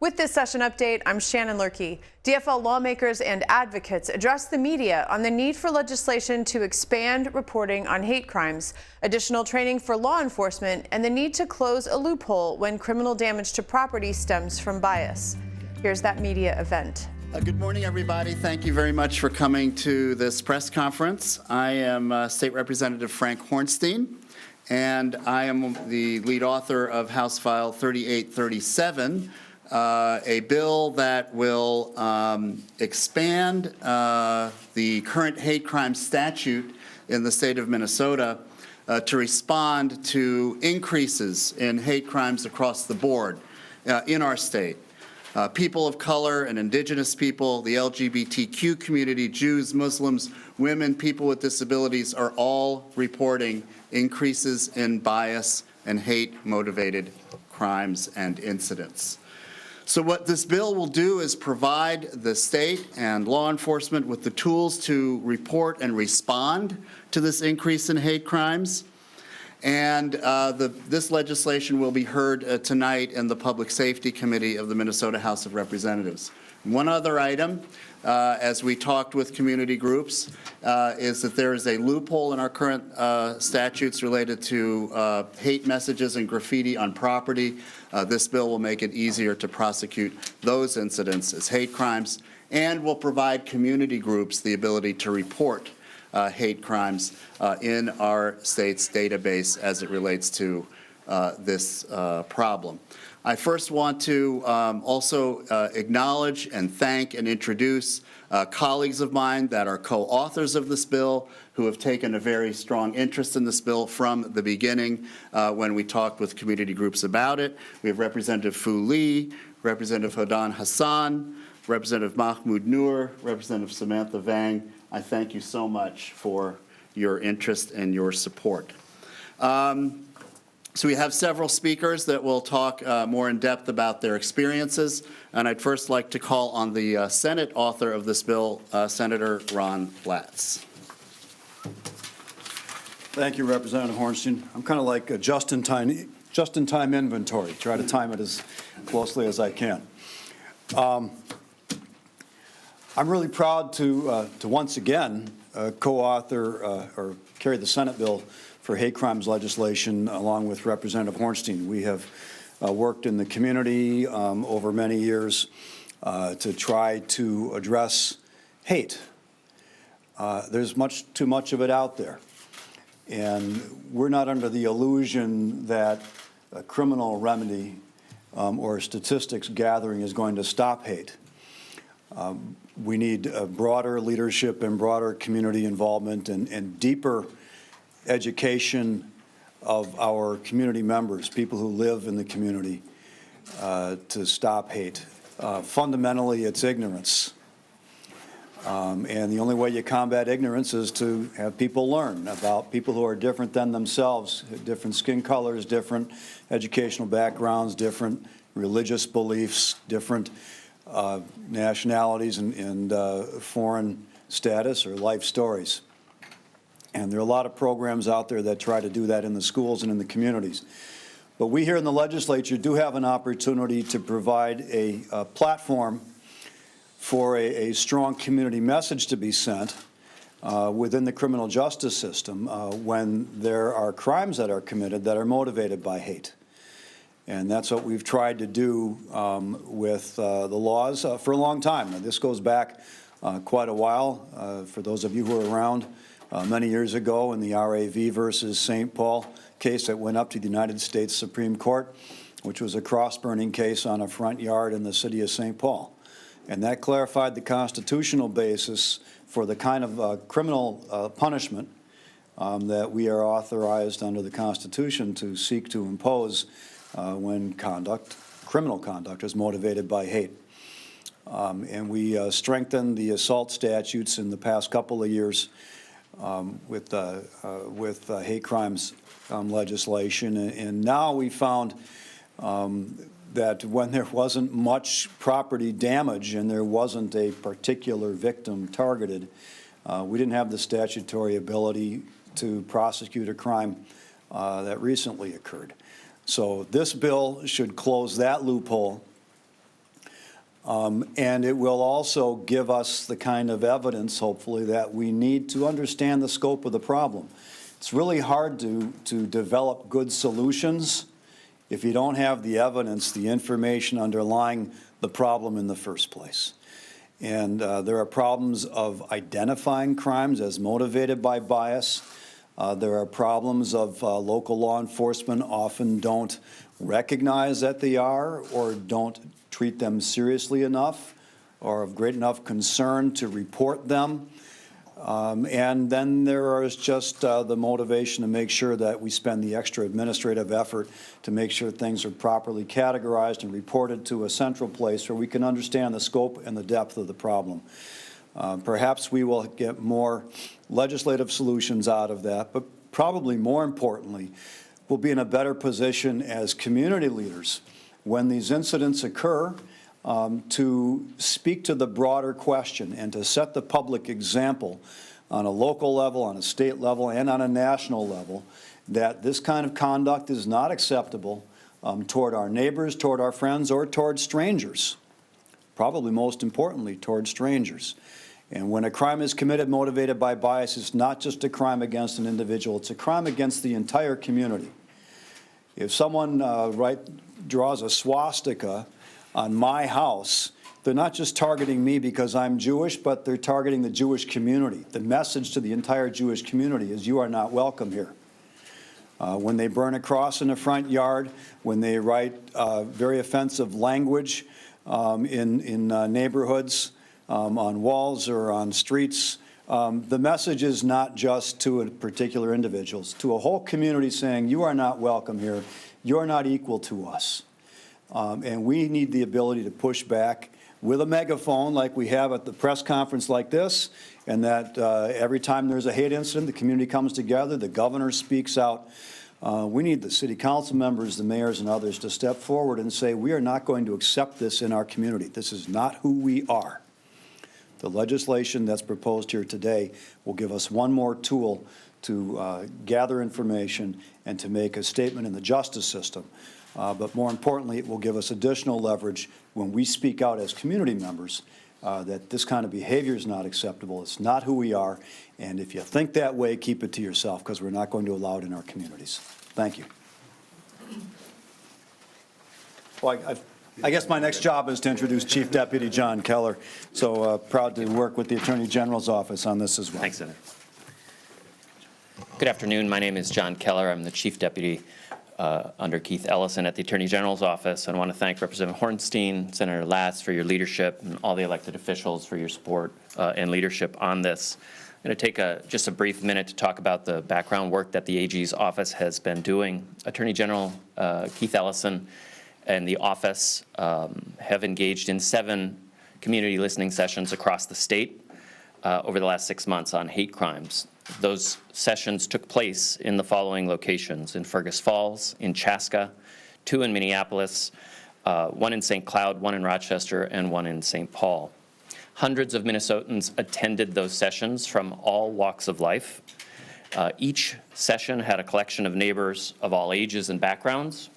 With this session update, I'm Shannon Lurkey. DFL lawmakers and advocates address the media on the need for legislation to expand reporting on hate crimes, additional training for law enforcement, and the need to close a loophole when criminal damage to property stems from bias. Here's that media event. Good morning, everybody. Thank you very much for coming to this press conference. I am State Representative Frank Horenstein, and I am the lead author of House File 3837, a bill that will expand the current hate crime statute in the state of Minnesota to respond to increases in hate crimes across the board in our state. People of color and indigenous people, the LGBTQ community, Jews, Muslims, women, people with disabilities are all reporting increases in bias and hate-motivated crimes and incidents. So what this bill will do is provide the state and law enforcement with the tools to report and respond to this increase in hate crimes. And this legislation will be heard tonight in the Public Safety Committee of the Minnesota House of Representatives. One other item, as we talked with community groups, is that there is a loophole in our current statutes related to hate messages and graffiti on property. This bill will make it easier to prosecute those incidents as hate crimes and will provide community groups the ability to report hate crimes in our state's database as it relates to this problem. I first want to also acknowledge and thank and introduce colleagues of mine that are co-authors of this bill who have taken a very strong interest in this bill from the beginning when we talked with community groups about it. We have Representative Fu Lee, Representative Hodan Hassan, Representative Mahmoud Noor, Representative Samantha Vang. I thank you so much for your interest and your support. So we have several speakers that will talk more in depth about their experiences, and I'd first like to call on the Senate author of this bill, Senator Ron Latz. Thank you, Representative Hornstein. I'm kind of like a just-in-time inventory. Try to time it as closely as I can. I'm really proud to once again co-author or carry the Senate bill for hate crimes legislation along with Representative Hornstein. We have worked in the community over many years to try to address hate. There's too much of it out there. And we're not under the illusion that a criminal remedy or statistics gathering is going to stop hate. We need broader leadership and broader community involvement and deeper education of our community members, people who live in the community, to stop hate. Fundamentally, it's ignorance. And the only way you combat ignorance is to have people learn about people who are different than themselves, different skin colors, different educational backgrounds, different religious beliefs, different nationalities and foreign status or life stories. And there are a lot of programs out there that try to do that in the schools and in the communities. But we here in the legislature do have an opportunity to provide a platform for a strong community message to be sent within the criminal justice system when there are crimes that are committed that are motivated by hate. And that's what we've tried to do with the laws for a long time. Now, this goes back quite a while. For those of you who are around, many years ago in the RAV versus St. Paul case that went up to the United States Supreme Court, which was a cross-burning case on a front yard in the city of St. Paul. And that clarified the constitutional basis for the kind of criminal punishment that we are authorized under the Constitution to seek to impose when criminal conduct is motivated by hate. And we strengthened the assault statutes in the past couple of years with hate crimes legislation. And now we found that when there wasn't much property damage and there wasn't a particular victim targeted, we didn't have the statutory ability to prosecute a crime that recently occurred. So this bill should close that loophole And it will also give us the kind of evidence, hopefully, that we need to understand the scope of the problem. It's really hard to develop good solutions if you don't have the evidence, the information underlying the problem in the first place. And there are problems of identifying crimes as motivated by bias. There are problems of local law enforcement often don't recognize that they are or don't treat them seriously enough or of great enough concern to report them. And then there is just the motivation to make sure that we spend the extra administrative effort to make sure things are properly categorized and reported to a central place where we can understand the scope and the depth of the problem. Perhaps we will get more legislative solutions out of that, but probably more importantly, we'll be in a better position as community leaders when these incidents occur to speak to the broader question and to set the public example on a local level, on a state level, and on a national level that this kind of conduct is not acceptable toward our neighbors, toward our friends, or toward strangers. Probably most importantly, toward strangers. And when a crime is committed motivated by bias, it's not just a crime against an individual, it's a crime against the entire community. If someone draws a swastika on my house, they're not just targeting me because I'm Jewish, but they're targeting the Jewish community. The message to the entire Jewish community is you are not welcome here. When they burn a cross in the front yard, when they write very offensive language in neighborhoods, on walls or on streets, the message is not just to a particular individuals, to a whole community saying you are not welcome here, you're not equal to us. And we need the ability to push back with a megaphone like we have at the press conference like this, and that every time there's a hate incident, the community comes together, the governor speaks out. We need the city council members, the mayors, and others to step forward and say we are not going to accept this in our community. This is not who we are. The legislation that's proposed here today will give us one more tool to gather information and to make a statement in the justice system. But more importantly, it will give us additional leverage when we speak out as community members that this kind of behavior is not acceptable. It's not who we are. And if you think that way, keep it to yourself, because we're not going to allow it in our communities. Thank you. Well, I guess my next job is to introduce Chief Deputy John Keller. So proud to work with the Attorney General's office on this as well. Thanks, Senator. Good afternoon. My name is John Keller. I'm the Chief Deputy under Keith Ellison at the Attorney General's office. And I want to thank Representative Hornstein, Senator Latz for your leadership, and all the elected officials for your support and leadership on this. I'm going to take just a brief minute to talk about the background work that the AG's office has been doing. Attorney General Keith Ellison and the office have engaged in 7 community listening sessions across the state over the last 6 months on hate crimes. Those sessions took place in the following locations: in Fergus Falls, in Chaska, 2 in Minneapolis, 1 in St. Cloud, 1 in Rochester, and 1 in St. Paul. Hundreds of Minnesotans attended those sessions from all walks of life. Each session had a collection of neighbors of all ages and backgrounds,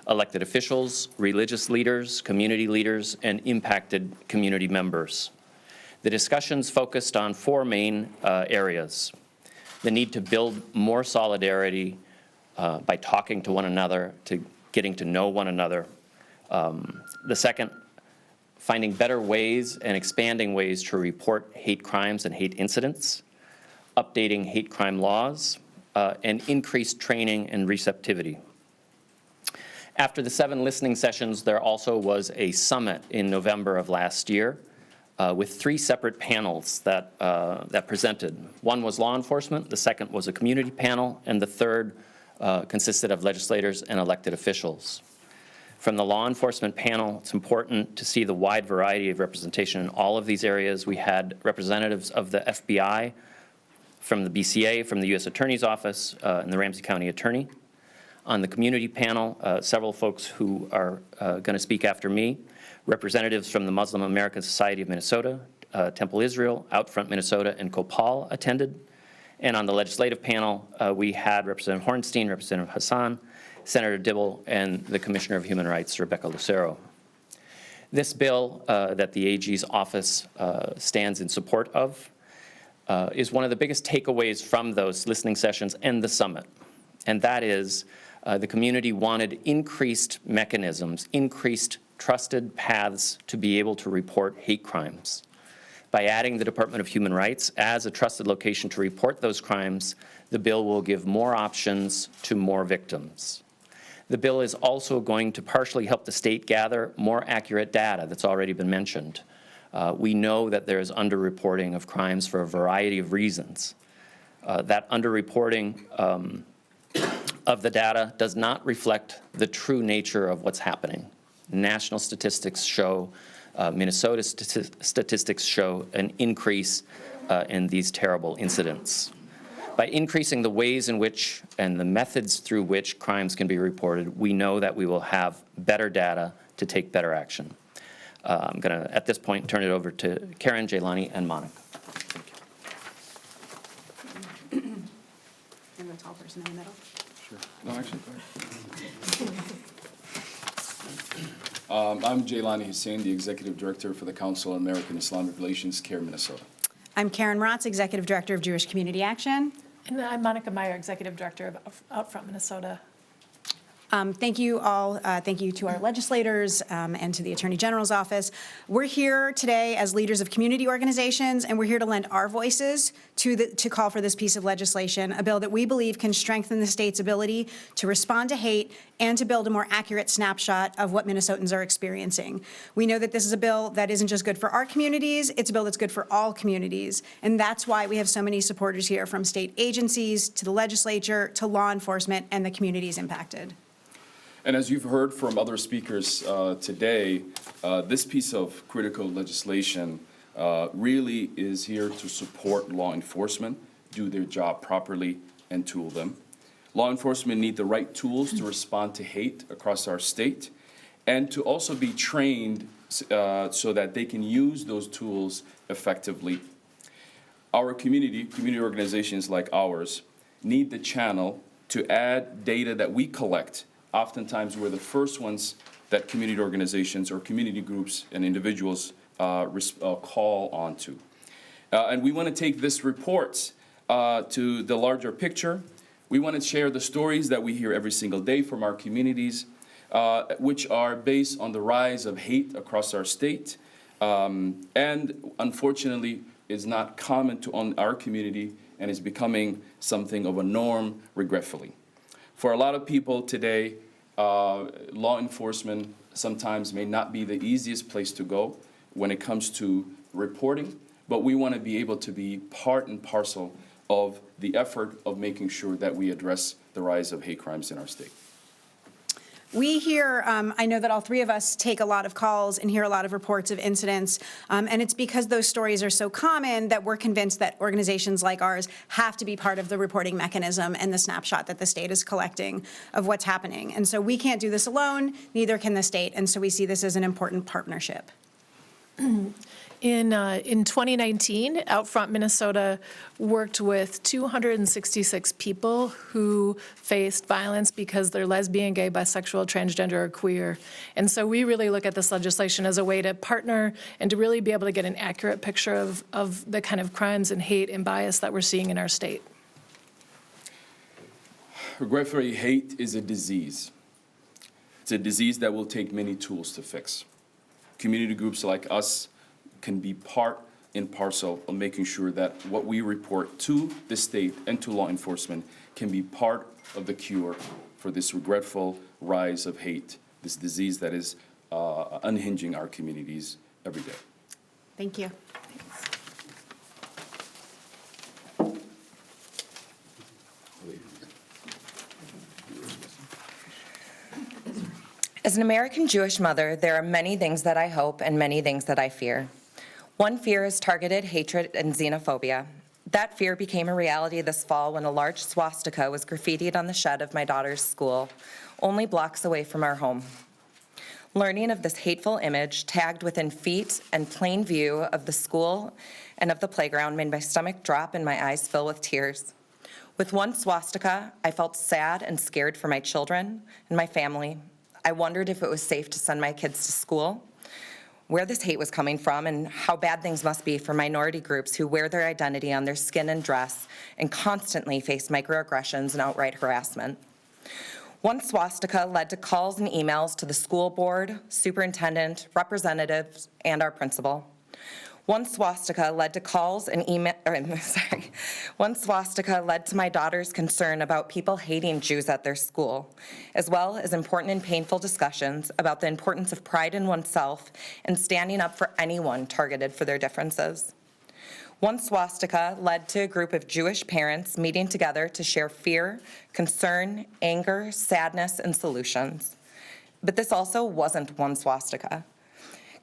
elected officials, religious leaders, community leaders, and impacted community members. The discussions focused on 4 main areas: the need to build more solidarity by talking to one another, to getting to know one another. The second, finding better ways and expanding ways to report hate crimes and hate incidents, updating hate crime laws, and increased training and receptivity. After the 7 listening sessions, there also was a summit in November of last year with 3 separate panels that presented. One was law enforcement, the second was a community panel, and the third consisted of legislators and elected officials. From the law enforcement panel, it's important to see the wide variety of representation in all of these areas. We had representatives of the FBI, from the BCA, from the U.S. Attorney's Office, and the Ramsey County Attorney. On the community panel, several folks who are going to speak after me, representatives from the Muslim American Society of Minnesota, Temple Israel, Outfront Minnesota, and Copal attended. And on the legislative panel, we had Representative Hornstein, Representative Hassan, Senator Dibble, and the Commissioner of Human Rights, Rebecca Lucero. This bill that the AG's office stands in support of is one of the biggest takeaways from those listening sessions and the summit, and that is the community wanted increased mechanisms, increased trusted paths to be able to report hate crimes. By adding the Department of Human Rights as a trusted location to report those crimes, the bill will give more options to more victims. The bill is also going to partially help the state gather more accurate data that's already been mentioned. We know that there is underreporting of crimes for a variety of reasons. That underreporting of the data does not reflect the true nature of what's happening. National statistics show, Minnesota statistics show an increase in these terrible incidents. By increasing the ways in which and the methods through which crimes can be reported, we know that we will have better data to take better action. I'm going to, at this point, turn it over to Karen, Jaylani, and Monica. And the tall person in the middle. Sure. No, actually, go ahead. I'm Jaylani Hussein, the Executive Director for the Council on American Islamic Relations, CARE, Minnesota. I'm Karen Rotz, Executive Director of Jewish Community Action. And I'm Monica Meyer, Executive Director of Outfront Minnesota. Thank you all. Thank you to our legislators and to the Attorney General's office. We're here today as leaders of community organizations, and we're here to lend our voices to call for this piece of legislation, a bill that we believe can strengthen the state's ability to respond to hate and to build a more accurate snapshot of what Minnesotans are experiencing. We know that this is a bill that isn't just good for our communities, it's a bill that's good for all communities, and that's why we have so many supporters here, from state agencies to the legislature to law enforcement and the communities impacted. And as you've heard from other speakers today, this piece of critical legislation really is here to support law enforcement, do their job properly, and tool them. Law enforcement need the right tools to respond to hate across our state, and to also be trained so that they can use those tools effectively. Our community organizations like ours need the channel to add data that we collect. Oftentimes, we're the first ones that community organizations or community groups and individuals call on to. And we want to take this report to the larger picture. We want to share the stories that we hear every single day from our communities, which are based on the rise of hate across our state, and unfortunately is not common to our community and is becoming something of a norm, regretfully. For a lot of people today, law enforcement sometimes may not be the easiest place to go when it comes to reporting, but we want to be able to be part and parcel of the effort of making sure that we address the rise of hate crimes in our state. We hear, I know that all three of us take a lot of calls and hear a lot of reports of incidents, and it's because those stories are so common that we're convinced that organizations like ours have to be part of the reporting mechanism and the snapshot that the state is collecting of what's happening. And so we can't do this alone, neither can the state, and so we see this as an important partnership. In 2019, Outfront Minnesota worked with 266 people who faced violence because they're lesbian, gay, bisexual, transgender, or queer. And so we really look at this legislation as a way to partner and to really be able to get an accurate picture of the kind of crimes and hate and bias that we're seeing in our state. Regretfully, hate is a disease. It's a disease that will take many tools to fix. Community groups like us can be part and parcel of making sure that what we report to the state and to law enforcement can be part of the cure for this regretful rise of hate, this disease that is unhinging our communities every day. Thank you. As an American Jewish mother, there are many things that I hope and many things that I fear. One fear is targeted hatred and xenophobia. That fear became a reality this fall when a large swastika was graffitied on the shed of my daughter's school, only blocks away from our home. Learning of this hateful image tagged within feet and plain view of the school and of the playground made my stomach drop and my eyes fill with tears. With one swastika, I felt sad and scared for my children and my family. I wondered if it was safe to send my kids to school. where this hate was coming from and how bad things must be for minority groups who wear their identity on their skin and dress and constantly face microaggressions and outright harassment. One swastika led to calls and emails to the school board, superintendent, representatives, and our principal. One swastika led to calls and one swastika led to my daughter's concern about people hating Jews at their school, as well as important and painful discussions about the importance of pride in oneself and standing up for anyone targeted for their differences. One swastika led to a group of Jewish parents meeting together to share fear, concern, anger, sadness, and solutions. But this also wasn't one swastika.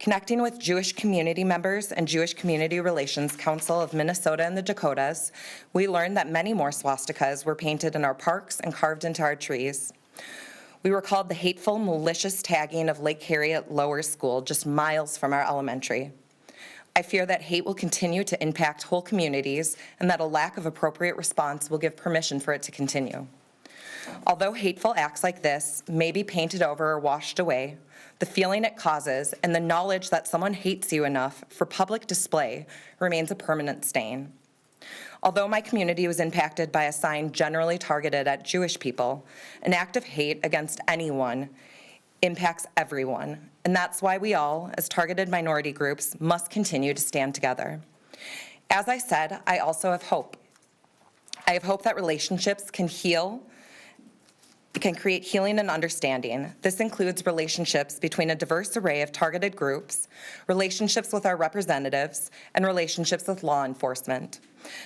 Connecting with Jewish community members and Jewish Community Relations Council of Minnesota and the Dakotas, we learned that many more swastikas were painted in our parks and carved into our trees. We were called the hateful, malicious tagging of Lake Harriet Lower School, just miles from our elementary. I fear that hate will continue to impact whole communities and that a lack of appropriate response will give permission for it to continue. Although hateful acts like this may be painted over or washed away, the feeling it causes and the knowledge that someone hates you enough for public display remains a permanent stain. Although my community was impacted by a sign generally targeted at Jewish people, an act of hate against anyone impacts everyone, and that's why we all, as targeted minority groups, must continue to stand together. As I said, I also have hope. I have hope that relationships can heal, can create healing and understanding. This includes relationships between a diverse array of targeted groups, relationships with our representatives, and relationships with law enforcement.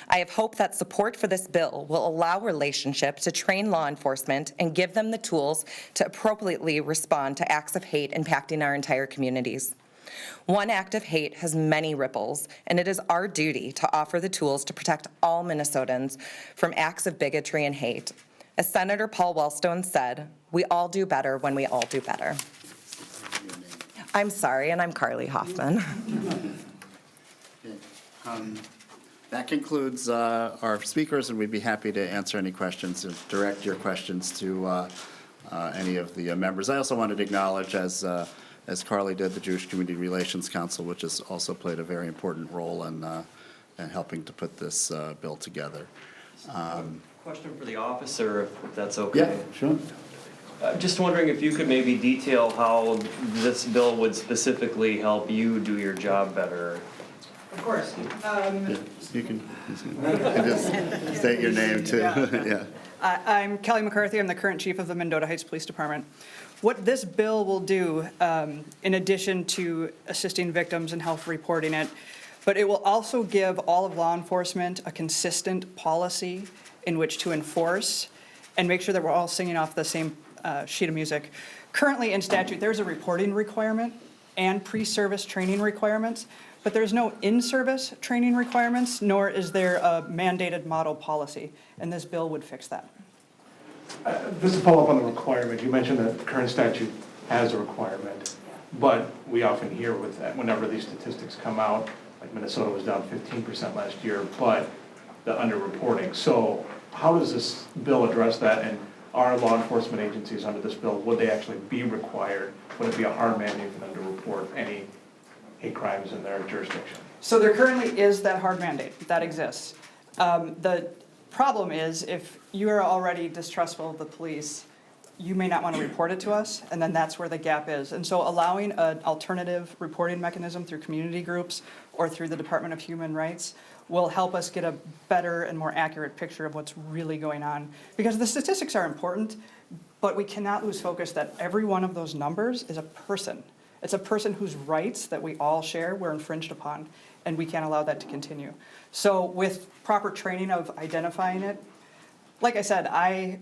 I have hope that support for this bill will allow relationships to train law enforcement and give them the tools to appropriately respond to acts of hate impacting our entire communities. One act of hate has many ripples, and it is our duty to offer the tools to protect all Minnesotans from acts of bigotry and hate. As Senator Paul Wellstone said, we all do better when we all do better. I'm sorry, and I'm Carly Hoffman. That concludes our speakers, and we'd be happy to answer any questions and direct your questions to any of the members. I also wanted to acknowledge, as Carly did, the Jewish Community Relations Council, which has also played a very important role in helping to put this bill together. Question for the officer, if that's okay. Yeah, sure. Just wondering if you could maybe detail how this bill would specifically help you do your job better. Of course. You can just state your name, too. Yeah. I'm Kelly McCarthy. I'm the current chief of the Mendota Heights Police Department. What this bill will do, in addition to assisting victims and health reporting it, but it will also give all of law enforcement a consistent policy in which to enforce and make sure that we're all singing off the same sheet of music. Currently in statute, there's a reporting requirement and pre-service training requirements, but there's no in-service training requirements, nor is there a mandated model policy, and this bill would fix that. Just to follow up on the requirement, you mentioned that the current statute has a requirement, but we often hear with that, whenever these statistics come out, like Minnesota was down 15% last year, but the underreporting. So how does this bill address that, and are law enforcement agencies under this bill, would they actually be required? Would it be a hard mandate for them to report any hate crimes in their jurisdiction? So there currently is that hard mandate, that exists. The problem is if you are already distrustful of the police, you may not want to report it to us, and then that's where the gap is. And so allowing an alternative reporting mechanism through community groups or through the Department of Human Rights will help us get a better and more accurate picture of what's really going on. Because the statistics are important, but we cannot lose focus that every one of those numbers is a person. It's a person whose rights that we all share were infringed upon, and we can't allow that to continue. So with proper training of identifying it, like I said, I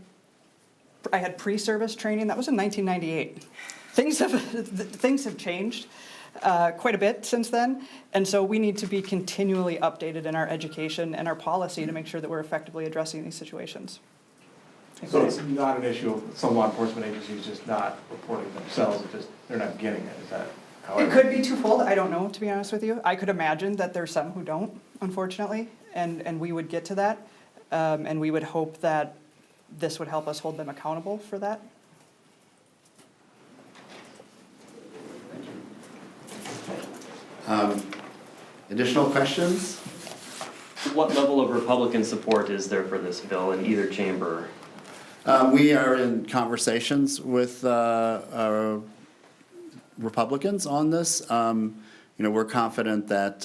had pre-service training. That was in 1998. Things have changed quite a bit since then, and so we need to be continually updated in our education and our policy to make sure that we're effectively addressing these situations. So it's not an issue of some law enforcement agencies just not reporting themselves, it's just they're not getting it, is that how it could be twofold, I don't know, to be honest with you. I could imagine that there's some who don't, unfortunately, and we would get to that, and we would hope that this would help us hold them accountable for that. Additional questions? What level of Republican support is there for this bill in either chamber? We are in conversations with Republicans on this. We're confident that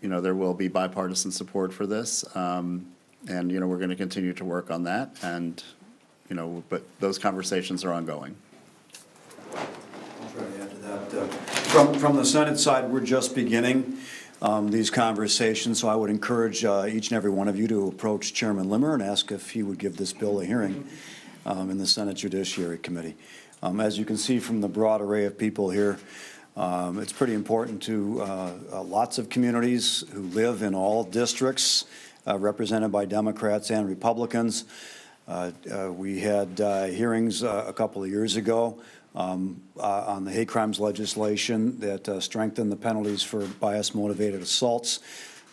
there will be bipartisan support for this, and we're going to continue to work on that. And but those conversations are ongoing. I'll try to add to that. From the Senate side, we're just beginning these conversations, so I would encourage each and every one of you to approach Chairman Limmer and ask if he would give this bill a hearing in the Senate Judiciary Committee. As you can see from the broad array of people here, it's pretty important to lots of communities who live in all districts represented by Democrats and Republicans. We had hearings a couple of years ago on the hate crimes legislation that strengthened the penalties for bias-motivated assaults.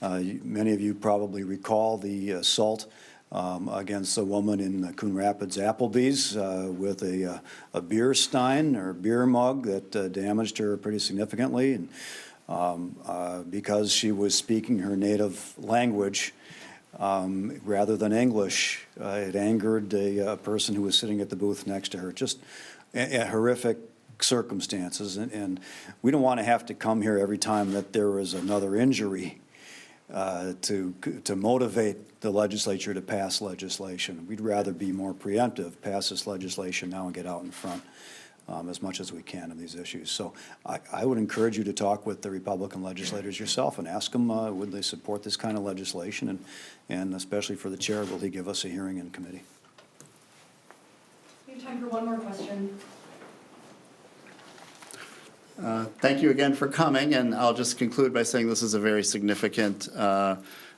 Many of you probably recall the assault against a woman in Coon Rapids Applebee's with a beer stein or beer mug that damaged her pretty significantly, and because she was speaking her native language rather than English, it angered a person who was sitting at the booth next to her. Just horrific circumstances, and we don't want to have to come here every time that there is another injury to motivate the legislature to pass legislation. We'd rather be more preemptive, pass this legislation now and get out in front as much as we can of these issues. So I would encourage you to talk with the Republican legislators yourself and ask them would they support this kind of legislation, and especially for the chair, will he give us a hearing in committee? We have time for one more question. Thank you again for coming, and I'll just conclude by saying this is a very significant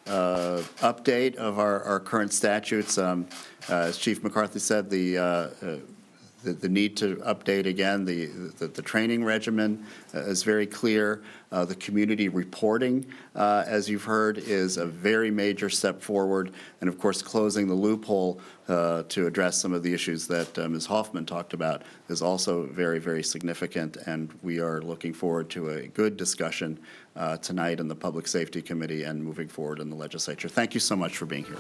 update of our current statutes. As Chief McCarthy said, the need to update again the training regimen is very clear. The community reporting, as you've heard, is a very major step forward, and of course closing the loophole to address some of the issues that Ms. Hoffman talked about is also very, very significant, and we are looking forward to a good discussion tonight in the Public Safety Committee and moving forward in the legislature. Thank you so much for being here.